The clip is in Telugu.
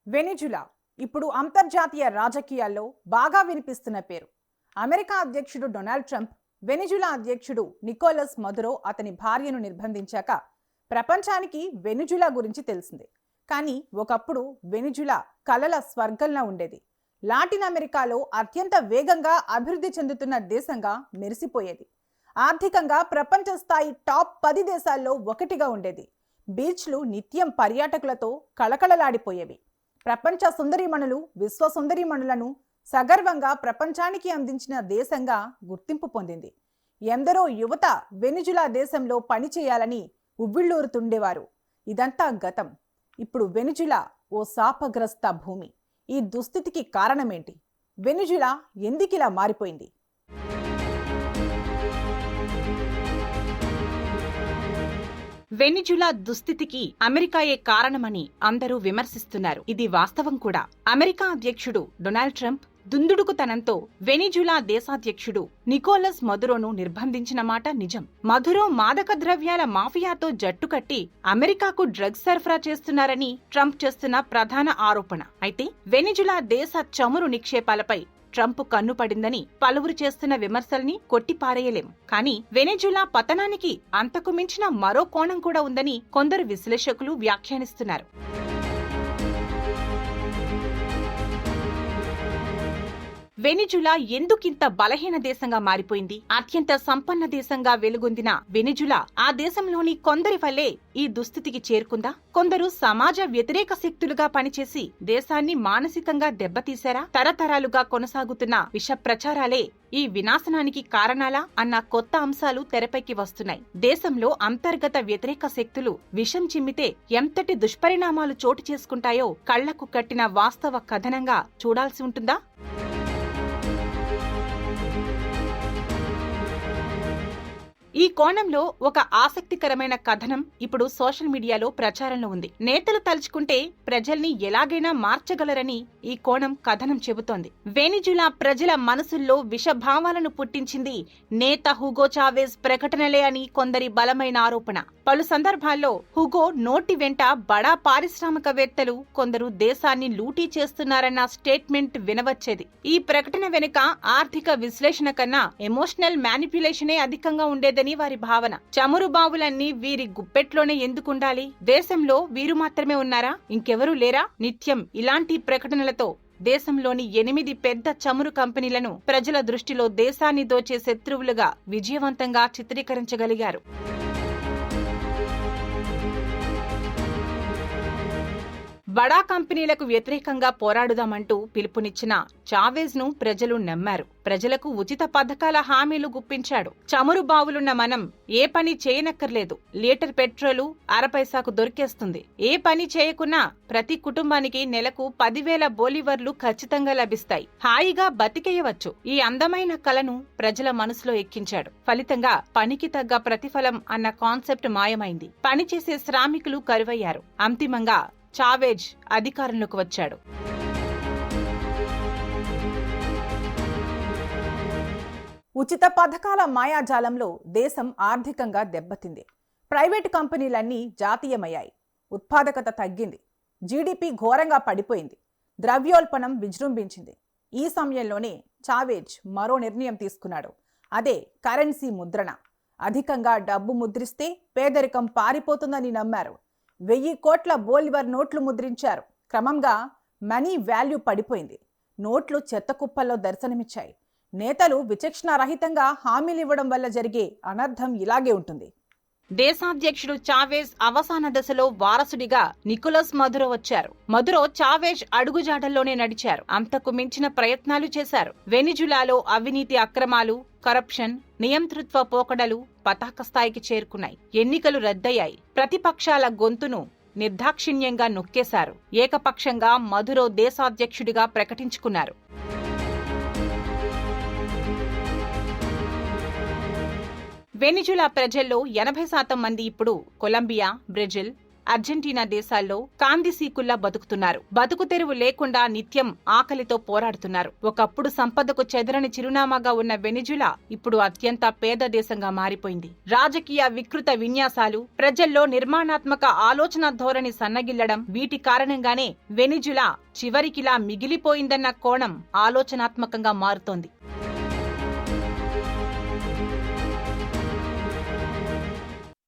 వెనిజులా ఇప్పుడు అంతర్జాతీయ రాజకీయాల్లో బాగా వినిపిస్తున్న పేరు. అమెరికా అధ్యక్షుడు డొనాల్డ్ ట్రంప్ వెనిజులా అధ్యక్షుడు నికోలస్ మదురో అతని భార్యను నిర్బంధించాక ప్రపంచానికి వెనిజులా గురించి తెలిసిందే. కానీ ఒకప్పుడు వెనిజులా కలల స్వర్గంలా ఉండేది. లాటిన్ అమెరికాలో అత్యంత వేగంగా అభివృద్ధి చెందుతున్న దేశంగా మెరిసిపోయేది. ఆర్థికంగా ప్రపంచ స్థాయి టాప్ 10 దేశాల్లో ఒకటిగా ఉండేది. బీచ్లు నిత్యం పర్యాటకులతో కళకళలాడిపోయేవి. ప్రపంచ సుందరీమణులు, విశ్వ సుందరీమణులను సగర్వంగా ప్రపంచానికి అందించిన దేశంగా గుర్తింపు పొందింది. ఎందరో యువత వెనిజులా దేశంలో పనిచేయాలని ఉవ్విళ్ళూరుతుండేవారు. ఇదంతా గతం. ఇప్పుడు వెనిజులా ఓ శాపగ్రస్త భూమి. ఈ దుస్థితికి కారణమేంటి? వెనిజులా ఎందుకిలా మారిపోయింది? వెనిజులా దుస్థితికి అమెరికాయే కారణమని అందరూ విమర్శిస్తున్నారు. ఇది వాస్తవం కూడా. అమెరికా అధ్యక్షుడు డొనాల్డ్ ట్రంప్ దుందుడుకుతనంతో వెనిజులా దేశాధ్యక్షుడు నికోలస్ మదురోను నిర్బంధించిన మాట నిజం. మదురో మాదక ద్రవ్యాల మాఫియాతో జట్టుకట్టి అమెరికాకు డ్రగ్స్ సరఫరా చేస్తున్నారని ట్రంప్ చేస్తున్న ప్రధాన ఆరోపణ. అయితే వెనిజులా దేశ చమురు నిక్షేపాలపై ట్రంప్ కన్నుపడిందని పలువురు చేస్తున్న విమర్శల్ని కొట్టిపారేయలేం. కానీ వెనిజులా పతనానికి అంతకు మించిన మరో కోణం కూడా ఉందని కొందరు విశ్లేషకులు వ్యాఖ్యానిస్తున్నారు. వెనిజులా ఎందుకింత బలహీన దేశంగా మారిపోయింది? అత్యంత సంపన్న దేశంగా వెలుగొందిన వెనిజులా ఆ దేశంలోని కొందరి వల్లే ఈ దుస్థితికి చేరుకుందా? కొందరు సమాజ వ్యతిరేక శక్తులుగా పనిచేసి దేశాన్ని మానసికంగా దెబ్బతీశారా? తరతరాలుగా కొనసాగుతున్న విష ప్రచారాలే ఈ వినాశనానికి కారణాలా అన్న కొత్త అంశాలు తెరపైకి వస్తున్నాయి. దేశంలో అంతర్గత వ్యతిరేక శక్తులు విషం చిమ్మితే ఎంతటి దుష్పరిణామాలు చోటు చేసుకుంటాయో కళ్లకు కట్టిన వాస్తవ కథనంగా చూడాల్సి ఉంటుందా? ఈ కోణంలో ఒక ఆసక్తికరమైన కథనం ఇప్పుడు సోషల్ మీడియాలో ప్రచారంలో ఉంది. నేతలు తలుచుకుంటే ప్రజల్ని ఎలాగైనా మార్చగలరని ఈ కోణం కథనం చెబుతోంది. వెనిజులా ప్రజల మనసుల్లో విషభావాలను పుట్టించింది నేత హుగో చావేజ్ ప్రకటనలే అని కొందరి బలమైన ఆరోపణ. పలు సందర్భాల్లో హుగో నోటి వెంట బడా పారిశ్రామికవేత్తలు కొందరు దేశాన్ని లూటీ చేస్తున్నారన్న స్టేట్మెంట్ వినవచ్చేది. ఈ ప్రకటన వెనుక ఆర్థిక విశ్లేషణ కన్నా ఎమోషనల్ మ్యానిప్యులేషనే అధికంగా ఉండేదని వారి భావన. చమురు బావులన్నీ వీరి గుప్పెట్లోనే ఎందుకుండాలి? దేశంలో వీరు మాత్రమే ఉన్నారా? ఇంకెవరూ లేరా? నిత్యం ఇలాంటి ప్రకటనలతో దేశంలోని 8 పెద్ద చమురు కంపెనీలను ప్రజల దృష్టిలో దేశాన్ని దోచే శత్రువులుగా విజయవంతంగా చిత్రీకరించగలిగారు. బడా కంపెనీలకు వ్యతిరేకంగా పోరాడుదామంటూ పిలుపునిచ్చిన చావేజ్ ను ప్రజలు నమ్మారు. ప్రజలకు ఉచిత పథకాల హామీలు గుప్పించాడు. చమురు బావులున్న మనం ఏ పని చేయనక్కర్లేదు. Litre petrol 0.5 పైసాకు దొరికేస్తుంది. ఏ పని చేయకున్నా ప్రతి కుటుంబానికి నెలకు 10,000 బోలివర్లు ఖచ్చితంగా లభిస్తాయి. హాయిగా బతికేయవచ్చు. ఈ అందమైన కలను ప్రజల మనసులో ఎక్కించాడు. ఫలితంగా పనికి తగ్గ ప్రతిఫలం అన్న కాన్సెప్ట్ మాయమైంది. పనిచేసే శ్రామికులు కరువయ్యారు. అంతిమంగా చావేజ్ అధికారంలోకి వచ్చాడు. ఉచిత పథకాల మాయాజాలంలో దేశం ఆర్థికంగా దెబ్బతింది. ప్రైవేటు కంపెనీలన్నీ జాతీయమయ్యాయి. ఉత్పాదకత తగ్గింది. జీడీపీ ఘోరంగా పడిపోయింది. ద్రవ్యోల్బణం విజృంభించింది. ఈ సమయంలోనే చావేజ్ మరో నిర్ణయం తీసుకున్నాడు. అదే కరెన్సీ ముద్రణ. అధికంగా డబ్బు ముద్రిస్తే పేదరికం పారిపోతుందని నమ్మారు. 1000 కోట్ల బోలివర్ నోట్లు ముద్రించారు. క్రమంగా మనీ వాల్యూ పడిపోయింది. నోట్లు చెత్త కుప్పల్లో దర్శనమిచ్చాయి. నేతలు విచక్షణారహితంగా హామీలివ్వడం వల్ల జరిగే అనర్థం ఇలాగే ఉంటుంది. దేశాధ్యక్షుడు చావేజ్ అవసాన దశలో వారసుడిగా నికోలస్ మదురో వచ్చారు. మదురో చావేజ్ అడుగుజాడల్లోనే నడిచారు. అంతకు మించిన ప్రయత్నాలు చేశారు. వెనిజులాలో అవినీతి అక్రమాలు, కరప్షన్, నియంతృత్వ పోకడలు పతాక స్థాయికి చేరుకున్నాయి. ఎన్నికలు రద్దయ్యాయి. ప్రతిపక్షాల గొంతును నిర్దాక్షిణ్యంగా నొక్కేశారు. ఏకపక్షంగా మదురో దేశాధ్యక్షుడిగా ప్రకటించుకున్నారు. వెనిజులా ప్రజల్లో 80% మంది ఇప్పుడు కొలంబియా, బ్రెజిల్, అర్జెంటీనా దేశాల్లో కాందిసీకుల్లా బతుకుతున్నారు. బతుకు తెరువు లేకుండా నిత్యం ఆకలితో పోరాడుతున్నారు. ఒకప్పుడు సంపదకు చెదరని చిరునామాగా ఉన్న వెనిజులా ఇప్పుడు అత్యంత పేద దేశంగా మారిపోయింది. రాజకీయ వికృత విన్యాసాలు, ప్రజల్లో నిర్మాణాత్మక ఆలోచన ధోరణి సన్నగిల్లడం, వీటి కారణంగానే వెనిజులా చివరికిలా మిగిలిపోయిందన్న కోణం ఆలోచనాత్మకంగా మారుతోంది.